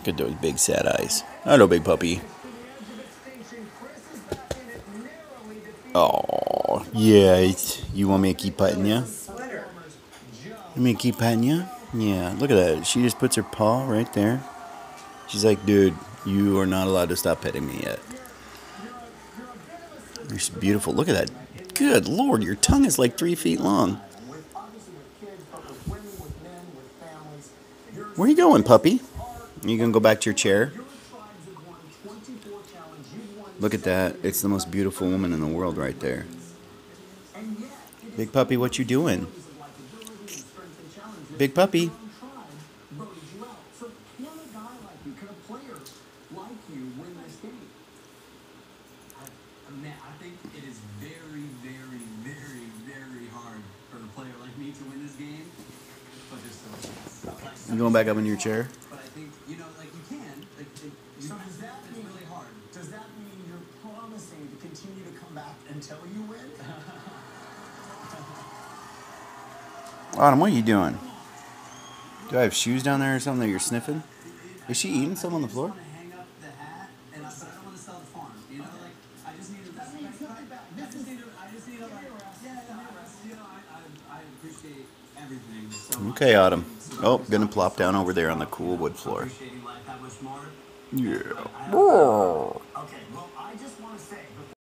Look at those big sad eyes. Hello, big puppy. Oh, yeah. You want me to keep petting you? You want me to keep petting you? Yeah, look at that. She just puts her paw right there. She's like, dude, you are not allowed to stop petting me yet. You're beautiful. Look at that. Good Lord, your tongue is like 3 feet long. Where are you going, puppy? Are you going to go back to your chair? Look at that. It's the most beautiful woman in the world right there. Big puppy, what you doing? Big puppy. I think it is very, very, very, very hard for a player like me to win this game. But there's still a chance. You going back up in your chair? But I think, you can. So does that mean really hard? Does that mean you're promising to continue to come back until you win? Autumn, what are you doing? Do I have shoes down there or something that you're sniffing? Is she eating some on the floor? Okay, Autumn. Oh, gonna plop down over there on the cool wood floor. Yeah. Okay, well, I just want to say